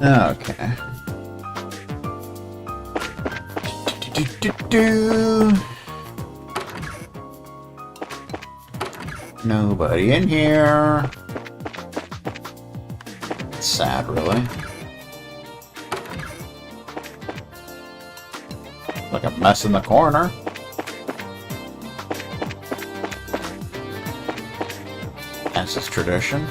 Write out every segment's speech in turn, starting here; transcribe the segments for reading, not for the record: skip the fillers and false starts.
Okay. Nobody in here. It's sad, really. Like a mess in the corner. That's just tradition.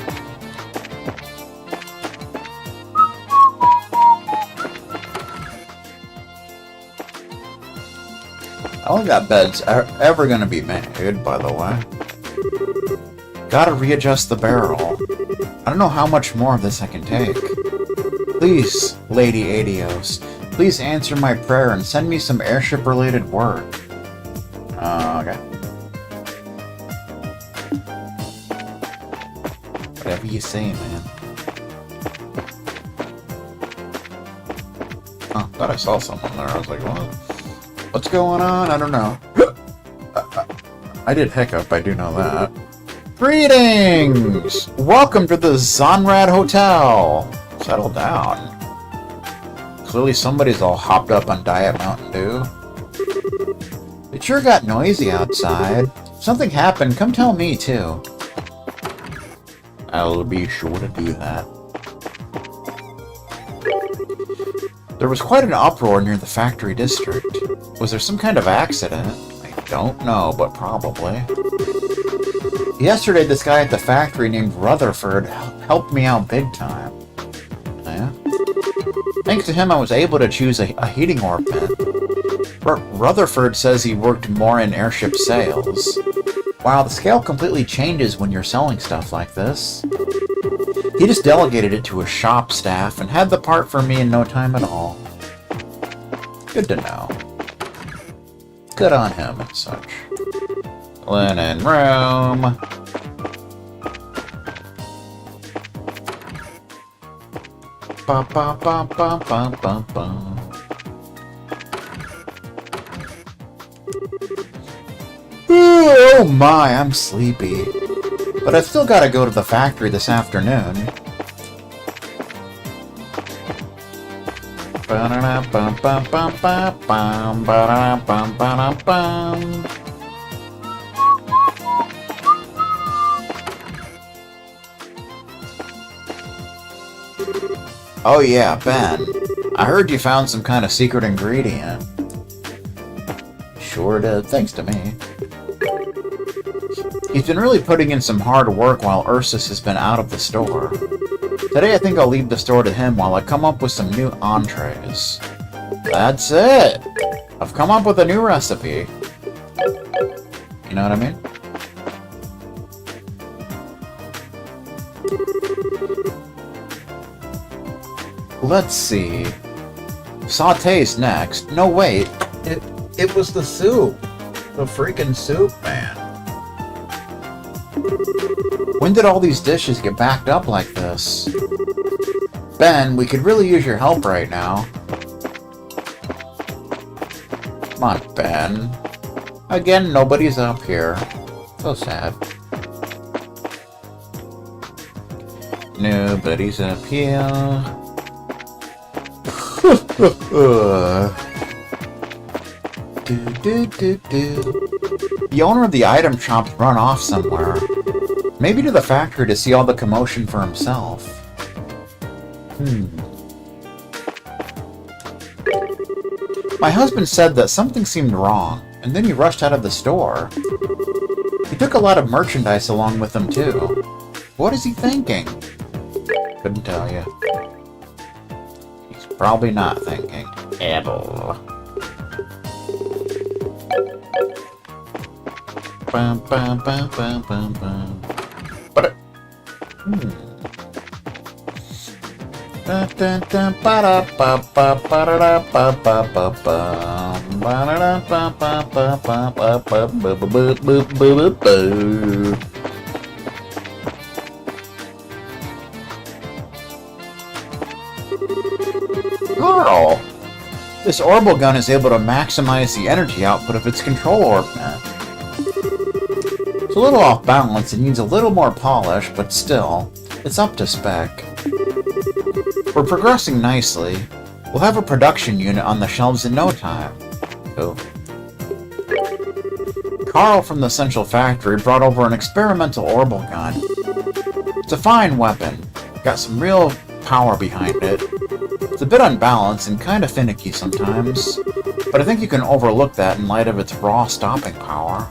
I don't think that bed's ever gonna be made, by the way. Gotta readjust the barrel. I don't know how much more of this I can take. Please, Lady Adios, please answer my prayer and send me some airship-related work. Okay. Whatever you say, man. Oh, thought I saw someone there. I was like, what? What's going on? I don't know. I did hiccup, I do know that. Greetings! Welcome to the Zonrad Hotel. Settle down. Clearly somebody's all hopped up on Diet Mountain Dew. It sure got noisy outside. If something happened, come tell me too. I'll be sure to do that. There was quite an uproar near the factory district. Was there some kind of accident? I don't know, but probably. Yesterday, this guy at the factory named Rutherford helped me out big time. Yeah? Thanks to him, I was able to choose a heating orbit. Rutherford says he worked more in airship sales. Wow, the scale completely changes when you're selling stuff like this. He just delegated it to his shop staff and had the part for me in no time at all. Good to know. Good on him and such. Linen room. Ba ba ba ba ba ba ba. Oh my, I'm sleepy. But I've still got to go to the factory this afternoon. Oh yeah, Ben. I heard you found some kind of secret ingredient. Sure did, thanks to me. He's been really putting in some hard work while Ursus has been out of the store. Today I think I'll leave the store to him while I come up with some new entrees. That's it! I've come up with a new recipe. You know what I mean? Let's see. Sauté's next. No, wait. It was the soup. The freaking soup, man. When did all these dishes get backed up like this? Ben, we could really use your help right now. Come on, Ben. Again, nobody's up here. So sad. Nobody's up here. The owner of the item shop's run off somewhere. Maybe to the factory to see all the commotion for himself. My husband said that something seemed wrong, and then he rushed out of the store. He took a lot of merchandise along with him, too. What is he thinking? Couldn't tell you. He's probably not thinking. Apple. Bum, bum, bum, bum, bum, bum. But Girl! This orbital gun is able to maximize the energy output of its control orbit. It's a little off balance and needs a little more polish, but still, It's up to spec. We're progressing nicely. We'll have a production unit on the shelves in no time. Cool. Carl from the Central Factory brought over an experimental orbital gun. It's a fine weapon. Got some real power behind it. It's a bit unbalanced and kind of finicky sometimes, but I think you can overlook that in light of its raw stopping power.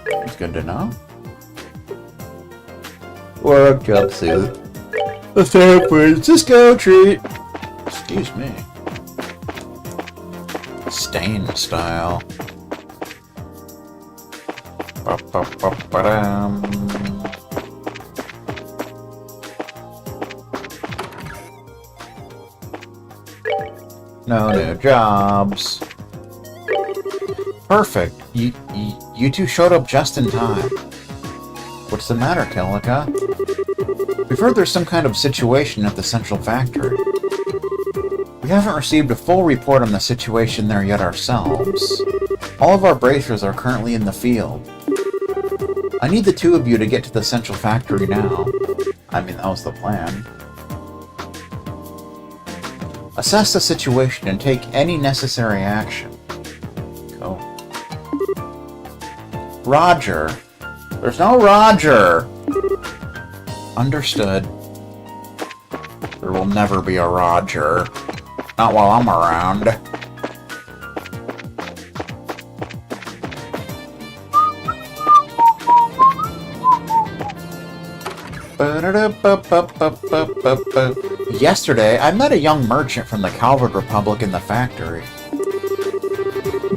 It's good to know. Or a jumpsuit. A San Francisco treat! Excuse me. Stain style. Ba-ba-ba-ba-dum. No new jobs. Perfect. You two showed up just in time. What's the matter, Kilika? We've heard there's some kind of situation at the Central Factory. We haven't received a full report on the situation there yet ourselves. All of our bracers are currently in the field. I need the two of you to get to the Central Factory now. I mean, that was the plan. Assess the situation and take any necessary action. Go. Roger. There's no Roger! Understood. There will never be a Roger. Not while I'm around. Yesterday, I met a young merchant from the Calvard Republic in the factory.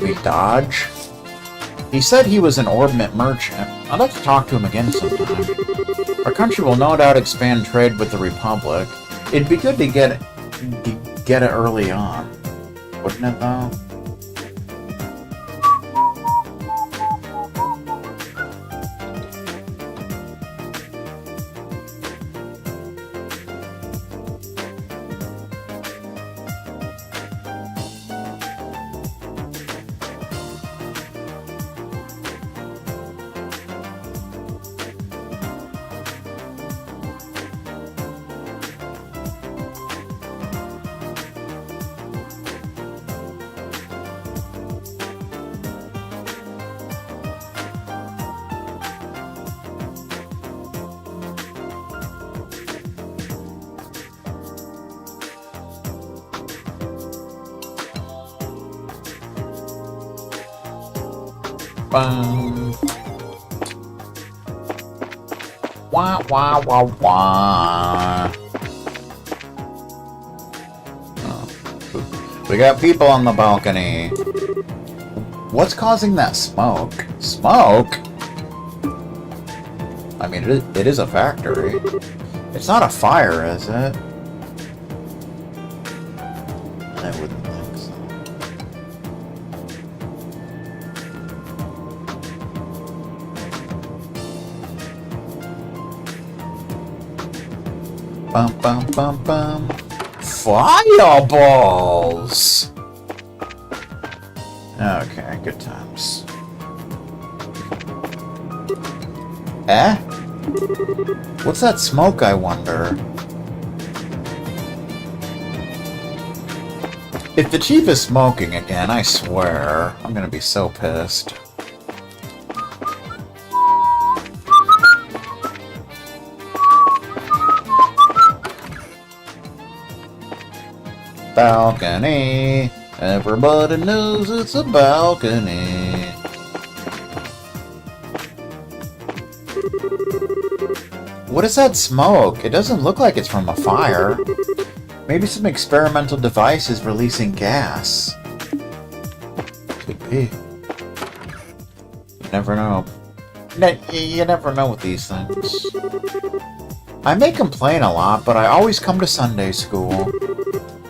We Dodge? He said he was an orbment merchant. I'd like to talk to him again sometime. Our country will no doubt expand trade with the Republic. It'd be good to get it early on. Wouldn't it, though? Wah, wah, wah, wah. Oh. We got people on the balcony. What's causing that smoke? Smoke? I mean, it is a factory. It's not a fire, is it? I wouldn't think so. Bum bum bum bum. Fireballs! Okay, good times. Eh? What's that smoke, I wonder? If the chief is smoking again, I swear, I'm gonna be so pissed. Balcony. Everybody knows it's a balcony. What is that smoke? It doesn't look like it's from a fire. Maybe some experimental device is releasing gas. Could be. You never know. You never know with these things. I may complain a lot, but I always come to Sunday school.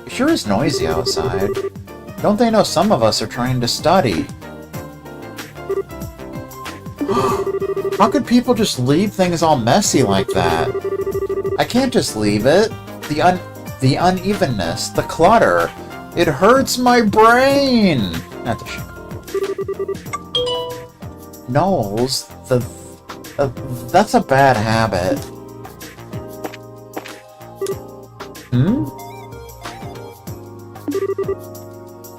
It sure is noisy outside. Don't they know some of us are trying to study? How could people just leave things all messy like that? I can't just leave it. The unevenness, the clutter. It hurts my brain! Not the shit. Knowles, that's a bad habit. Hmm?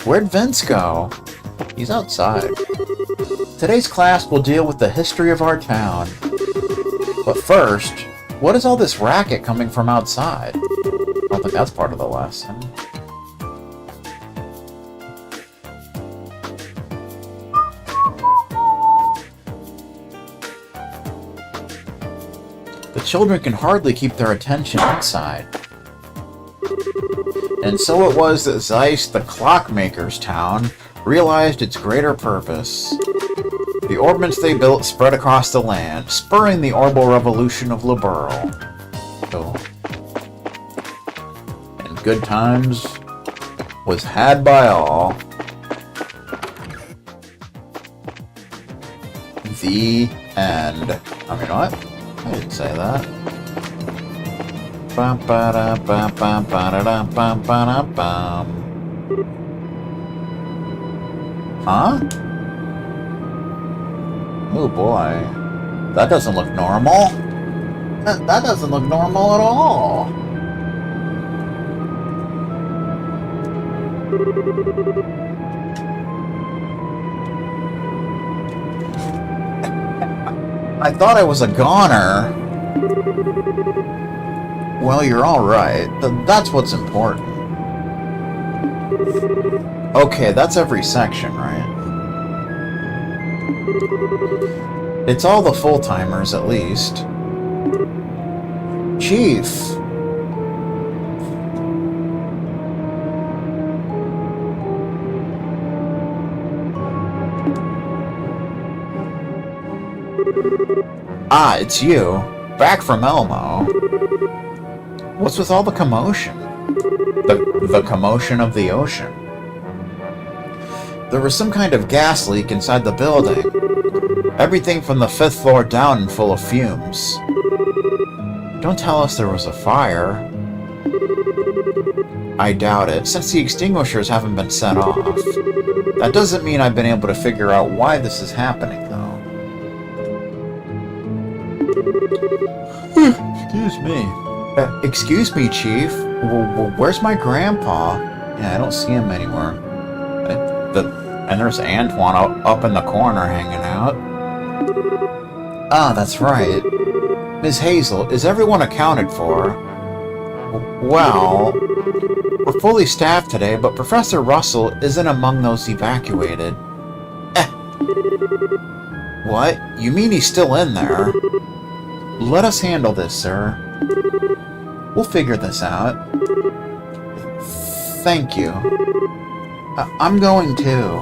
Where'd Vince go? He's outside. Today's class will deal with the history of our town. But first, what is all this racket coming from outside? I don't think that's part of the lesson. The children can hardly keep their attention inside. And so it was that Zeiss, the clockmaker's town, realized its greater purpose. The orbments they built spread across the land, spurring the orbital revolution of Liberl. Oh. And good times was had by all. The end. I mean, what? I didn't say that. Huh? Oh boy. That doesn't look normal. That doesn't look normal at all. I thought I was a goner. Well, you're alright. That's what's important. Okay, that's every section, right? It's all the full-timers, at least. Chief! Ah, it's you. Back from Elmo. What's with all the commotion? The commotion of the ocean. There was some kind of gas leak inside the building. Everything from the 5th floor down full of fumes. Don't tell us there was a fire. I doubt it, since the extinguishers haven't been set off. That doesn't mean I've been able to figure out why this is happening, though. Excuse me. Excuse me, Chief. Where's my grandpa? Yeah, I don't see him anywhere. And there's Antoine up in the corner hanging out. Ah, that's right. Ms. Hazel, is everyone accounted for? Well, we're fully staffed today, but Professor Russell isn't among those evacuated. What? You mean he's still in there? Let us handle this, sir. We'll figure this out. Thank you. I'm going too.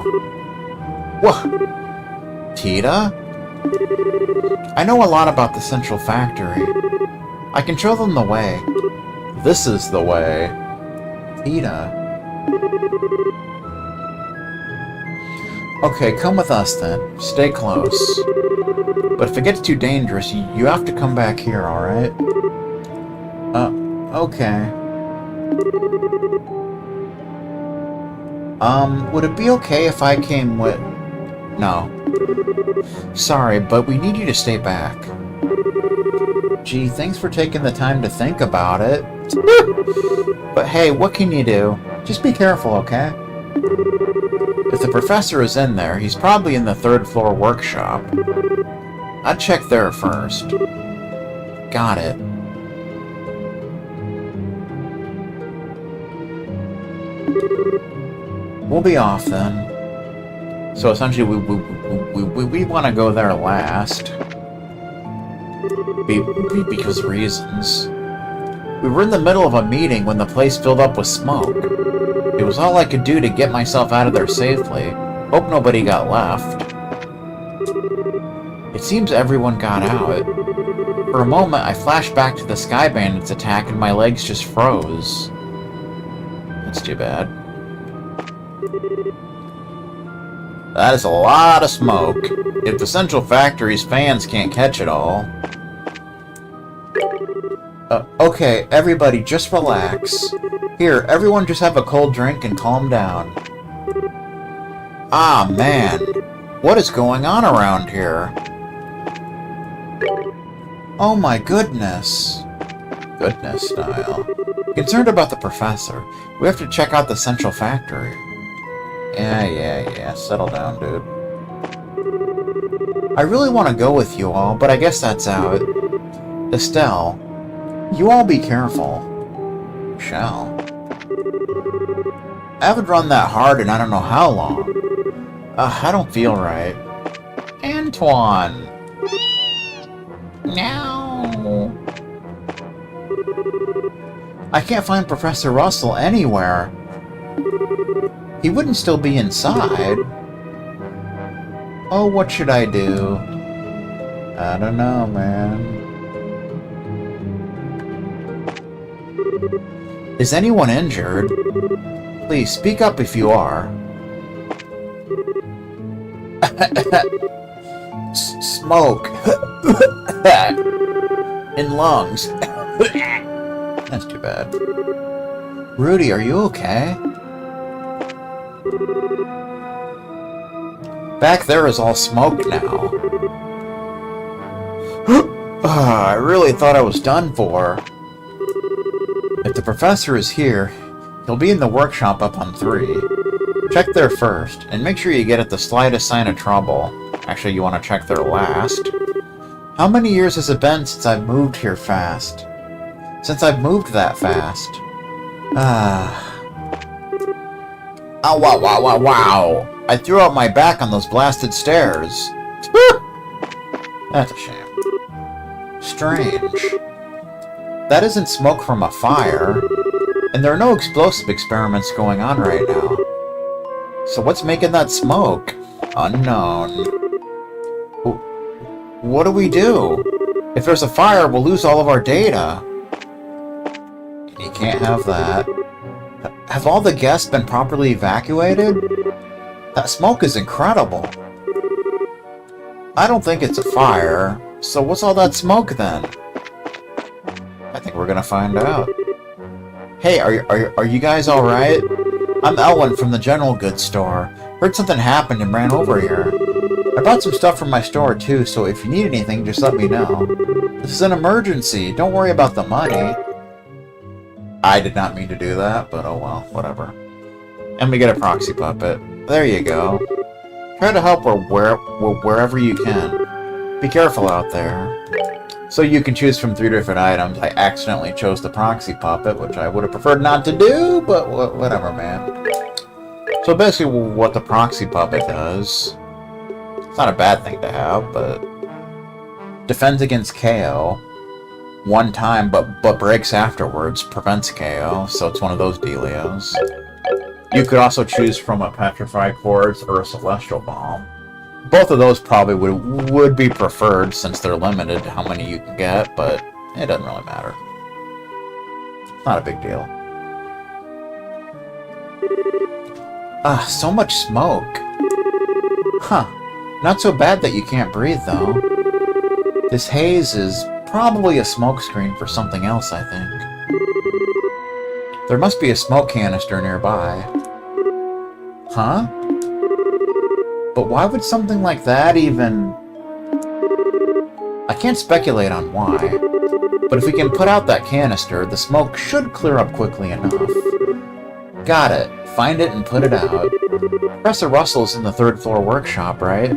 Whoa! Tita? I know a lot about the Central Factory. I can show them the way. This is the way. Tita. Okay, come with us then. Stay close. But if it gets too dangerous, you have to come back here, alright? Okay. Would it be okay if I came with... No. Sorry, but we need you to stay back. Gee, thanks for taking the time to think about it. But hey, what can you do? Just be careful, okay? If the professor is in there, he's probably in the 3rd floor workshop. I'd check there first. Got it. We'll be off then. So essentially, we want to go there last. Because reasons. We were in the middle of a meeting when the place filled up with smoke. It was all I could do to get myself out of there safely. Hope nobody got left. It seems everyone got out. For a moment, I flashed back to the Sky Bandits attack and my legs just froze. That's too bad. That is a lot of smoke. If the Central Factory's fans can't catch it all. Okay, everybody, just relax. Here, everyone just have a cold drink and calm down. Ah, man. What is going on around here? Oh my goodness. Goodness style. Concerned about the professor. We have to check out the central factory. Yeah. Settle down, dude. I really want to go with you all, but I guess that's out. Estelle, you all be careful. Shall. I haven't run that hard in I don't know how long. I don't feel right. Antoine! No. I can't find Professor Russell anywhere. He wouldn't still be inside. Oh, what should I do? I don't know, man. Is anyone injured? Please, speak up if you are. Smoke. In lungs. That's too bad. Rudy, are you okay? Back there is all smoke now. I really thought I was done for. If the professor is here, he'll be in the workshop up on 3. Check there first, and make sure you get at the slightest sign of trouble. Actually, you want to check there last. How many years has it been since I've moved here fast? Since I've moved that fast? Oh, wow. I threw out my back on those blasted stairs. That's a shame. Strange. That isn't smoke from a fire, and there are no explosive experiments going on right now. So what's making that smoke? Unknown. What do we do? If there's a fire, we'll lose all of our data. You can't have that. Have all the guests been properly evacuated? That smoke is incredible. I don't think it's a fire, so what's all that smoke then? I think we're gonna find out. Hey, are you guys alright? I'm Elwin from the general goods store. Heard something happened and ran over here. I bought some stuff from my store too, so if you need anything, just let me know. This is an emergency. Don't worry about the money. I did not mean to do that, but oh well, whatever. And we get a proxy puppet. There you go. Try to help wherever you can. Be careful out there. So you can choose from 3 different items. I accidentally chose the proxy puppet, which I would have preferred not to do, but whatever, man. So basically what the proxy puppet does, it's not a bad thing to have, but defends against KO 1 time, but breaks afterwards, prevents KO, so it's one of those dealios. You could also choose from a Petrified Quartz or a Celestial Bomb. Both of those probably would be preferred since they're limited to how many you can get, but it doesn't really matter. It's not a big deal. So much smoke. Huh. Not so bad that you can't breathe, though. This haze is probably a smoke screen for something else, I think. There must be a smoke canister nearby. Huh? But why would something like that even... I can't speculate on why, but if we can put out that canister, the smoke should clear up quickly enough. Got it. Find it and put it out. Professor Russell's in the 3rd floor workshop, right?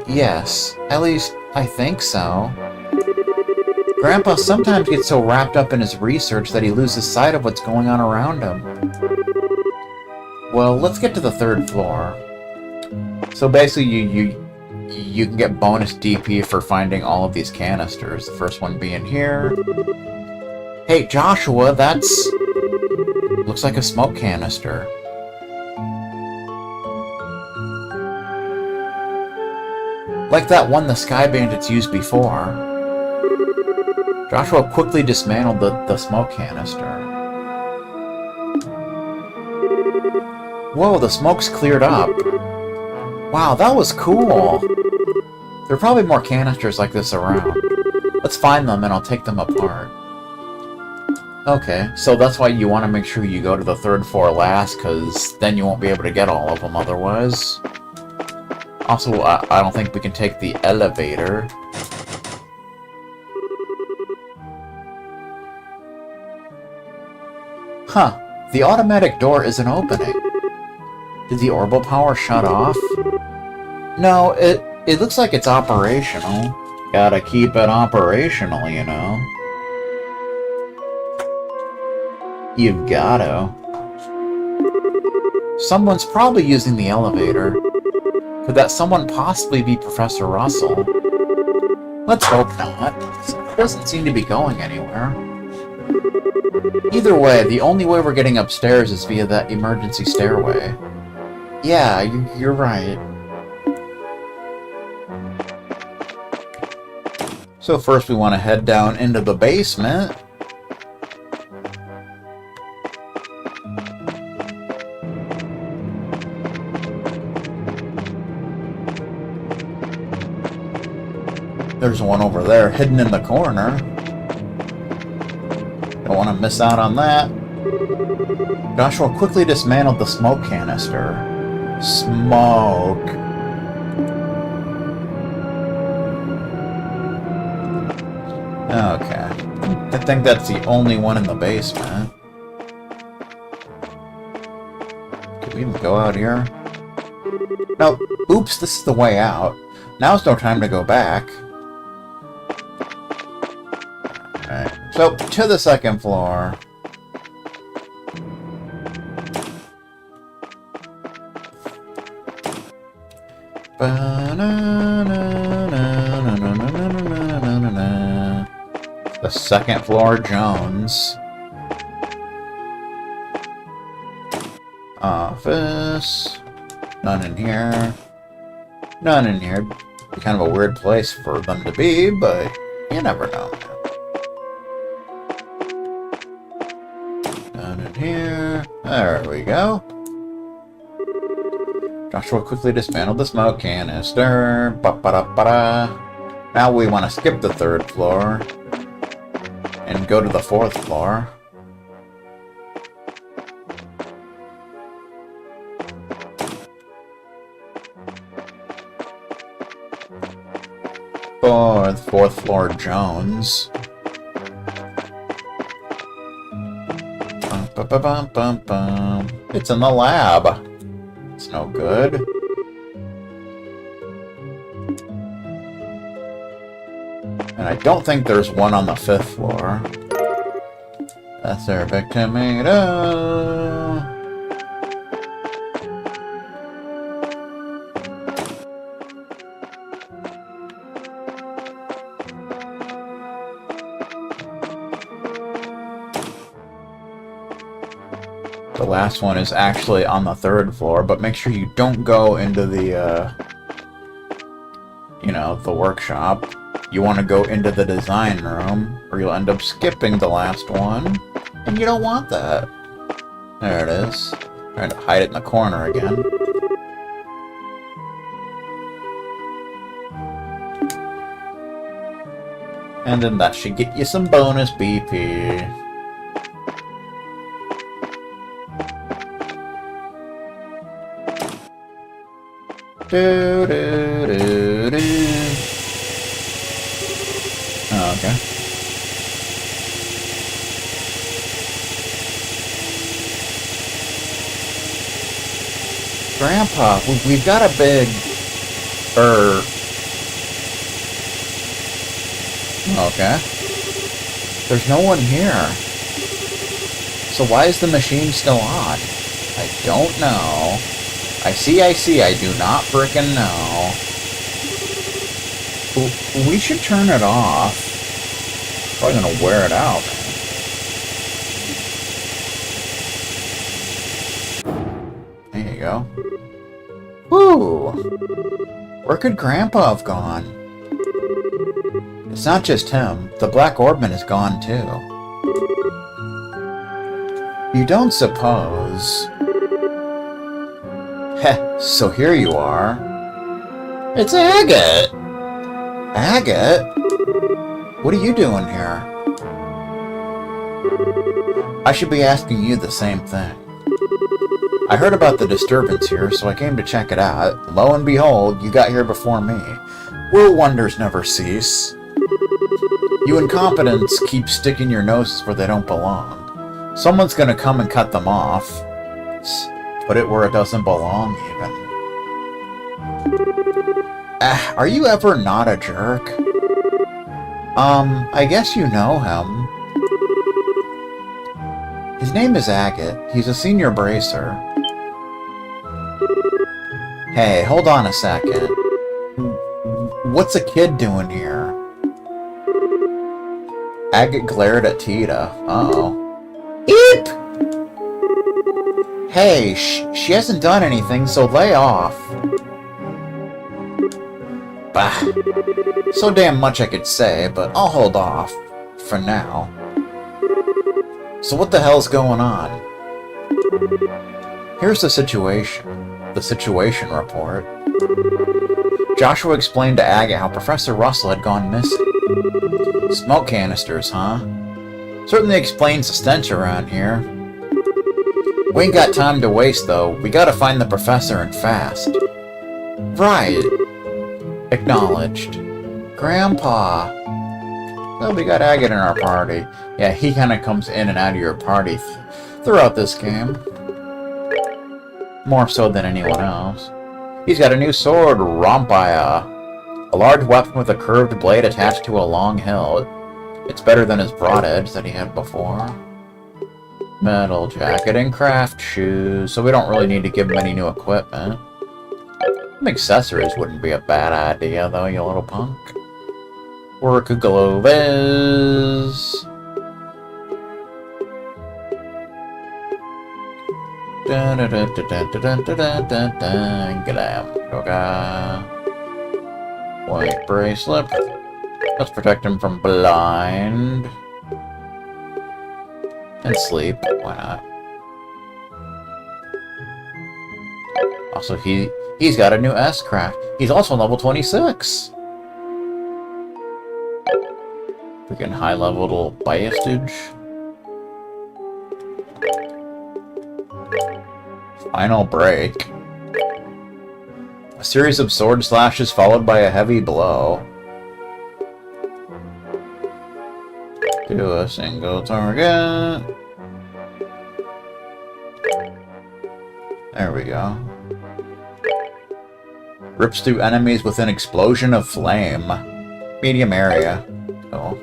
Yes. At least, I think so. Grandpa sometimes gets so wrapped up in his research that he loses sight of what's going on around him. Well, let's get to the 3rd floor. So basically, you can get bonus DP for finding all of these canisters. The first one being here. Hey, Joshua, that's... looks like a smoke canister. Like that one the Sky Bandits used before. Joshua quickly dismantled the smoke canister. Whoa, the smoke's cleared up. Wow, that was cool. There are probably more canisters like this around. Let's find them and I'll take them apart. Okay, so that's why you want to make sure you go to the 3rd floor last, because then you won't be able to get all of them otherwise. Also, I don't think we can take the elevator. Huh, the automatic door isn't opening. Did the orbital power shut off? No, it looks like it's operational. Gotta keep it operational, you know. You've gotta. Someone's probably using the elevator. Could that someone possibly be Professor Russell? Let's hope not. It doesn't seem to be going anywhere. Either way, the only way we're getting upstairs is via that emergency stairway. Yeah, you're right. So first we want to head down into the basement. There's one over there, hidden in the corner. Don't want to miss out on that. Joshua quickly dismantled the smoke canister. Smoke. Okay. I think that's the only one in the basement. Can we even go out here? No. Oops, this is the way out. Now's no time to go back. Alright, so to the second floor. The second floor, Jones. Office. None in here. None in here. Be kind of a weird place for them to be, but you never know. None in here. There we go. Joshua quickly dismantled the smoke canister. Ba-ba-da-ba-da. Now we want to skip the third floor and go to the fourth floor. Fourth floor, Jones. Bum-ba-bum-bum-bum. It's in the lab. It's no good. And I don't think there's one on the fifth floor. That's their big tomato. The last one is actually on the third floor, but make sure you don't go into the, you know, the workshop. You want to go into the design room, or you'll end up skipping the last one, and you don't want that. There it is. Trying to hide it in the corner again. And then that should get you some bonus BP. Do, do, do, do. Oh, okay. Grandpa, we've got a big... Okay. There's no one here. So why is the machine still on? I don't know. I see, I do not frickin' know. We should turn it off. Probably gonna wear it out, man. There you go. Woo! Where could Grandpa have gone? It's not just him. The Black Orbman is gone, too. You don't suppose... Heh, so here you are. It's Agate! Agate? What are you doing here? I should be asking you the same thing. I heard about the disturbance here, so I came to check it out. Lo and behold, you got here before me. Will wonders never cease? You incompetents keep sticking your noses where they don't belong. Someone's gonna come and cut them off. Put it where it doesn't belong, even. Are you ever not a jerk? I guess you know him. His name is Agate. He's a senior bracer. Hey, hold on a second. What's a kid doing here? Agate glared at Tita. Uh-oh. Eep! Hey, she hasn't done anything, so lay off. Bah. So damn much I could say, but I'll hold off. For now. So what the hell's going on? Here's the situation. The situation report. Joshua explained to Agate how Professor Russell had gone missing. Smoke canisters, huh? Certainly explains the stench around here. We ain't got time to waste, though. We gotta find the professor and fast. Right. Acknowledged. Grandpa. Well, we got Agate in our party. Yeah, he kind of comes in and out of your party throughout this game. More so than anyone else. He's got a new sword, Rompaya. A large weapon with a curved blade attached to a long hilt. It's better than his broad edge that he had before. Metal jacket and craft shoes, so we don't really need to give him any new equipment. Some accessories wouldn't be a bad idea, though, you little punk. Work gloves. White bracelet. Let's protect him from blind. And sleep. Why not? Also, he's got a new S-craft. He's also level 26. Freaking high-level little biasage. Final break. A series of sword slashes followed by a heavy blow. Do a single target. There we go. Rips through enemies with an explosion of flame. Medium area. Oh.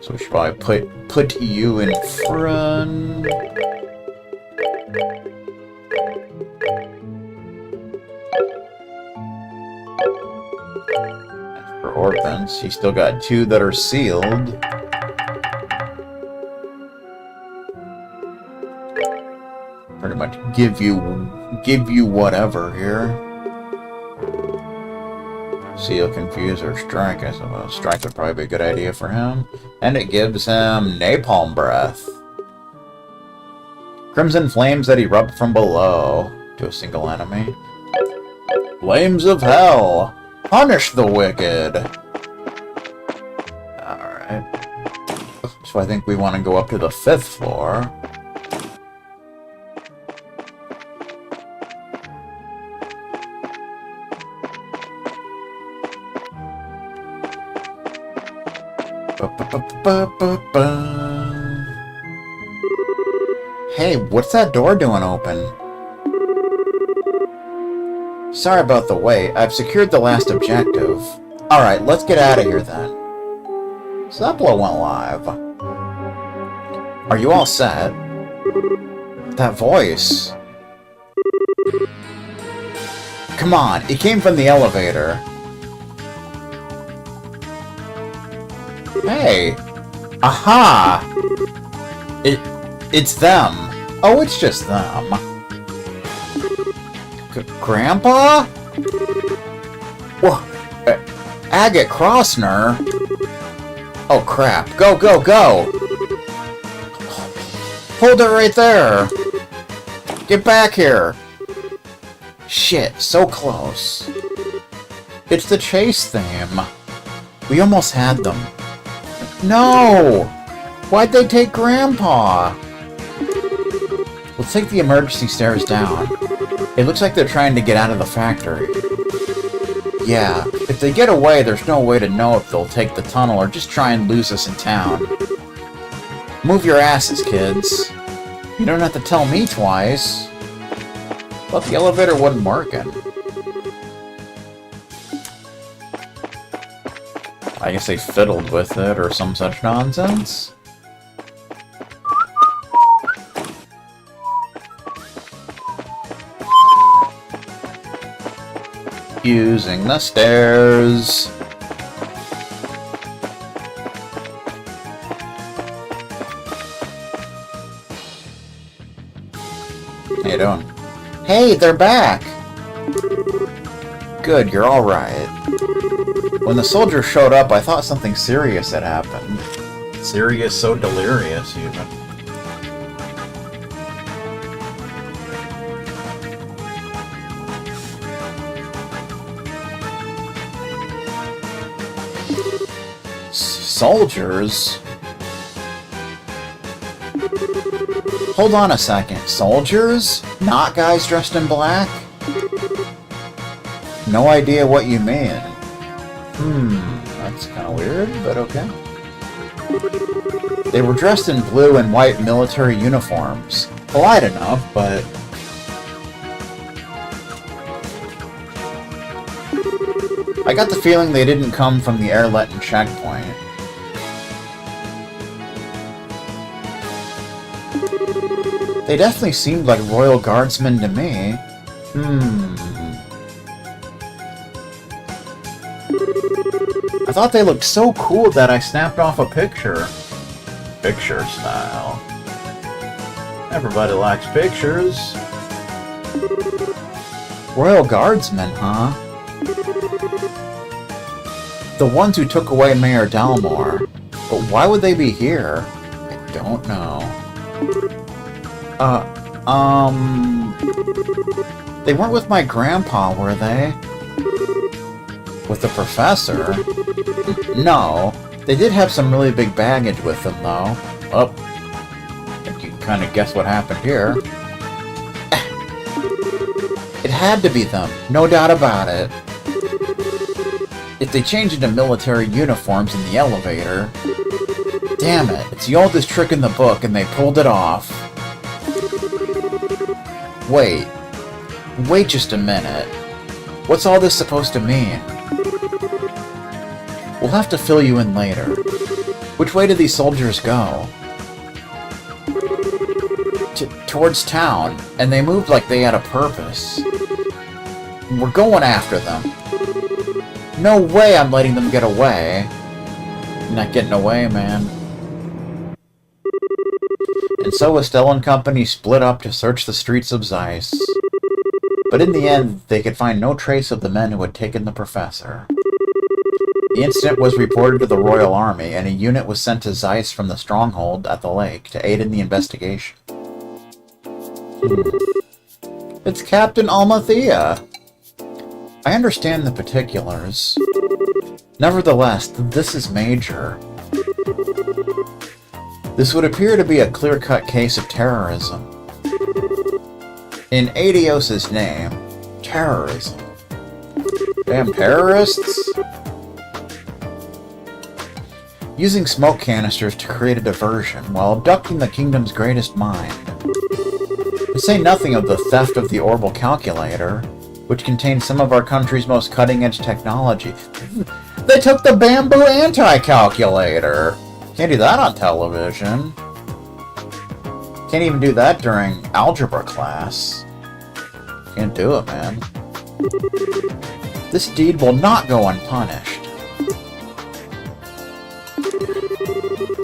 So we should probably put you in front. For orphans, he's still got 2 that are sealed. Pretty much give you whatever here. Seal, confuse, or strike. I suppose strike would probably be a good idea for him. And it gives him napalm breath. Crimson flames that erupt from below to a single enemy. Flames of hell! Punish the wicked! Alright. So I think we want to go up to the 5th floor. Hey, what's that door doing open? Sorry about the wait. I've secured the last objective. Alright, let's get out of here then. Zeplo went live. Are you all set? That voice. Come on, it came from the elevator. Hey! Aha! It's them. Oh, it's just them. Grandpa? Whoa! Agate Crossner? Oh crap. Go, go, go! Hold it right there! Get back here! Shit, so close. It's the chase theme. We almost had them. No! Why'd they take Grandpa? Let's take the emergency stairs down. It looks like they're trying to get out of the factory. Yeah, if they get away, there's no way to know if they'll take the tunnel or just try and lose us in town. Move your asses, kids. You don't have to tell me twice. But the elevator wasn't working. I guess they fiddled with it or some such nonsense. Using the stairs. How you doing? Hey, they're back! Good, you're alright. When the soldiers showed up, I thought something serious had happened. Serious, so delirious, even. Soldiers? Hold on a second. Soldiers? Not guys dressed in black? No idea what you mean. That's kind of weird, but okay. They were dressed in blue and white military uniforms. Polite enough, but... I got the feeling they didn't come from the Airletten checkpoint. They definitely seemed like Royal Guardsmen to me. I thought they looked so cool that I snapped off a picture. Picture style. Everybody likes pictures. Royal Guardsmen, huh? The ones who took away Mayor Dalmor. But why would they be here? I don't know. They weren't with my grandpa, were they? With the professor? No. They did have some really big baggage with them, though. Oh. I think you can kind of guess what happened here. It had to be them. No doubt about it. If they changed into military uniforms in the elevator... Damn it. It's the oldest trick in the book, and they pulled it off. Wait. Wait just a minute. What's all this supposed to mean? We'll have to fill you in later. Which way did these soldiers go? Towards town, and they moved like they had a purpose. We're going after them. No way I'm letting them get away. You're not getting away, man. And so Estelle and company split up to search the streets of Zeiss. But in the end, they could find no trace of the men who had taken the professor. The incident was reported to the Royal Army, and a unit was sent to Zeiss from the stronghold at the lake to aid in the investigation. It's Captain Almathea! I understand the particulars. Nevertheless, this is major. This would appear to be a clear-cut case of terrorism. In Adios's name, terrorism. Damn terrorists? Using smoke canisters to create a diversion while abducting the kingdom's greatest mind. To say nothing of the theft of the orbital calculator, which contains some of our country's most cutting-edge technology. They took the bamboo anti-calculator! Can't do that on television. Can't even do that during algebra class. Can't do it, man. This deed will not go unpunished.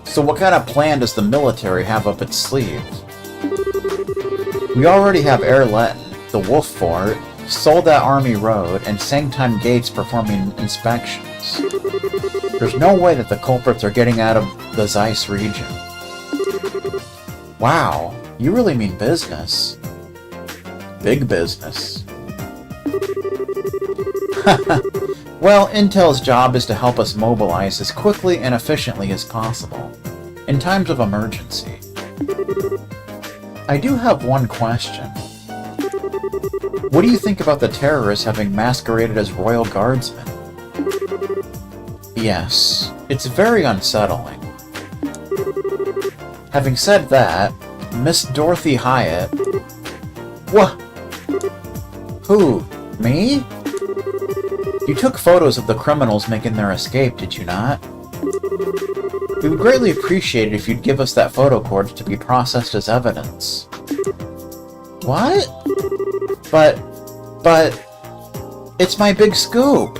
So what kind of plan does the military have up its sleeve? We already have Airletten, the Wolf Fort, Soldat Army Road, and Sangtime Gates performing inspections. There's no way that the culprits are getting out of the Zeiss region. Wow, you really mean business. Big business. Well, Intel's job is to help us mobilize as quickly and efficiently as possible, in times of emergency. I do have one question. What do you think about the terrorists having masqueraded as Royal Guardsmen? Yes, it's very unsettling. Having said that, Miss Dorothy Hyatt... What? Who? Me? You took photos of the criminals making their escape, did you not? We would greatly appreciate it if you'd give us that photo cord to be processed as evidence. What? But... It's my big scoop!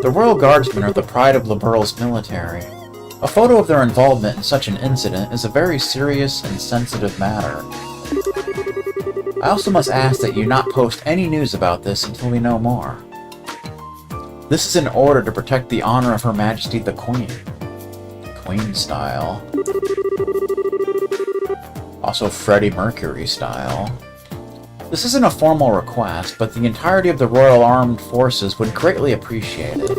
The Royal Guardsmen are the pride of Liberal's military. A photo of their involvement in such an incident is a very serious and sensitive matter. I also must ask that you not post any news about this until we know more. This is in order to protect the honor of Her Majesty the Queen. Queen style. Also Freddie Mercury style. This isn't a formal request, but the entirety of the Royal Armed Forces would greatly appreciate it.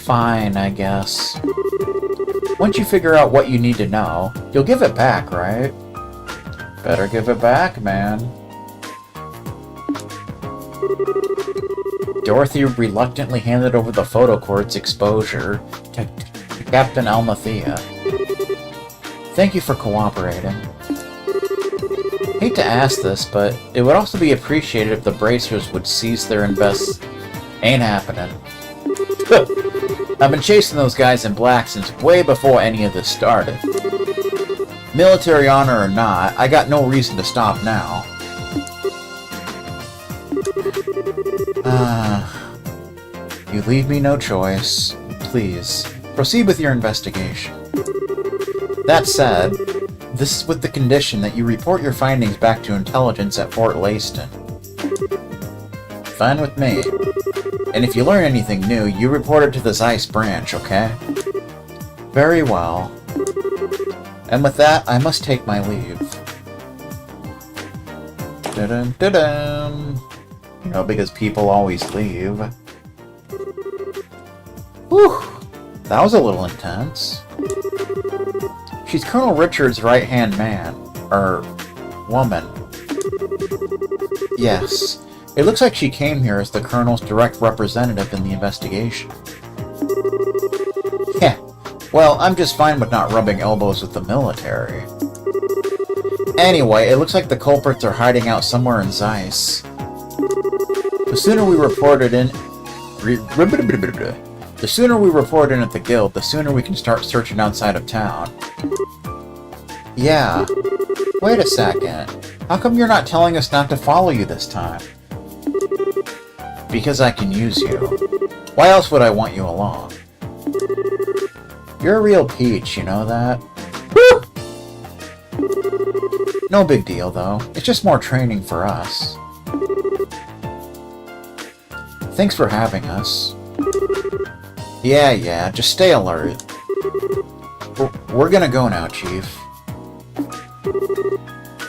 Fine, I guess. Once you figure out what you need to know, you'll give it back, right? Better give it back, man. Dorothy reluctantly handed over the photo cord's exposure to Captain Almathea. Thank you for cooperating. Hate to ask this, but it would also be appreciated if the Bracers would cease their Ain't happening. I've been chasing those guys in black since way before any of this started. Military honor or not, I got no reason to stop now. You leave me no choice. Please, proceed with your investigation. That said, this is with the condition that you report your findings back to intelligence at Fort Leyston. Fine with me. And if you learn anything new, you report it to the Zeiss branch, okay? Very well. And with that, I must take my leave. Da-dum, da-dum. You know, because people always leave. Whew! That was a little intense. She's Colonel Richard's right-hand man. Woman. Yes. It looks like she came here as the Colonel's direct representative in the investigation. Yeah. Well, I'm just fine with not rubbing elbows with the military. Anyway, it looks like the culprits are hiding out somewhere in Zeiss. The sooner we report it in... The sooner we report in at the guild, the sooner we can start searching outside of town. Yeah. Wait a second. How come you're not telling us not to follow you this time? Because I can use you. Why else would I want you along? You're a real peach, you know that? Woo! No big deal, though. It's just more training for us. Thanks for having us. Yeah, just stay alert. We're gonna go now, Chief.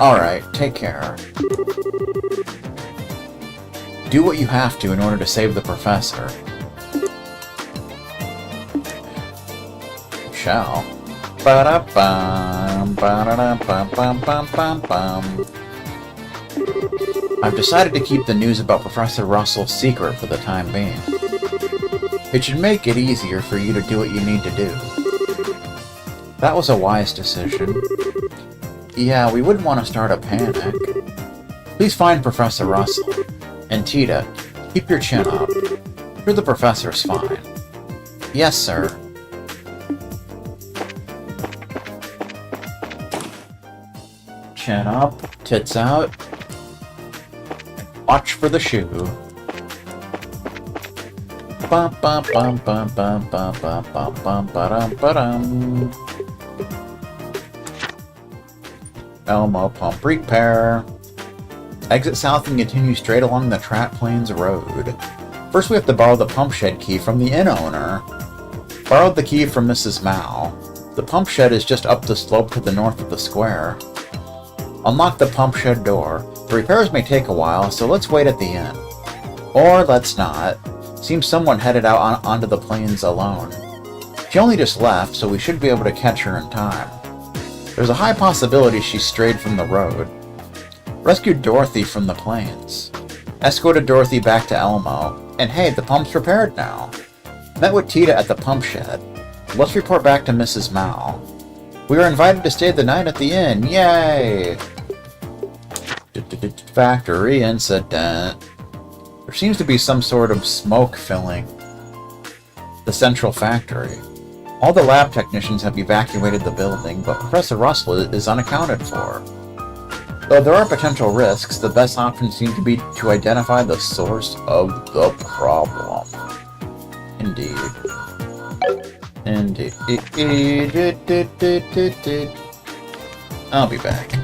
Alright, take care. Do what you have to in order to save the professor. Shall. Ba-da-bum, ba-da-da-bum-bum-bum-bum-bum. I've decided to keep the news about Professor Russell secret for the time being. It should make it easier for you to do what you need to do. That was a wise decision. Yeah, we wouldn't want to start a panic. Please find Professor Russell. And Tita, keep your chin up. You're the professor's fine. Yes, sir. Chin up, tits out. Watch for the shoe. Bum bum bum bum bum bum bum bum bum ba-dum ba-dum. Elmo pump repair. Exit south and continue straight along the Trat Plains Road. First we have to borrow the pump shed key from the inn owner. Borrowed the key from Mrs. Mao. The pump shed is just up the slope to the north of the square. Unlock the pump shed door. The repairs may take a while, so let's wait at the inn. Or let's not. Seems someone headed out onto the plains alone. She only just left, so we should be able to catch her in time. There's a high possibility she strayed from the road. Rescued Dorothy from the plains. Escorted Dorothy back to Elmo. And hey, the pump's repaired now. Met with Tita at the pump shed. Let's report back to Mrs. Mao. We were invited to stay the night at the inn. Yay! Factory incident. There seems to be some sort of smoke filling the central factory. All the lab technicians have evacuated the building, but Professor Russell is unaccounted for. Though there are potential risks, the best option seems to be to identify the source of the problem. Indeed. Indeed. I'll be back.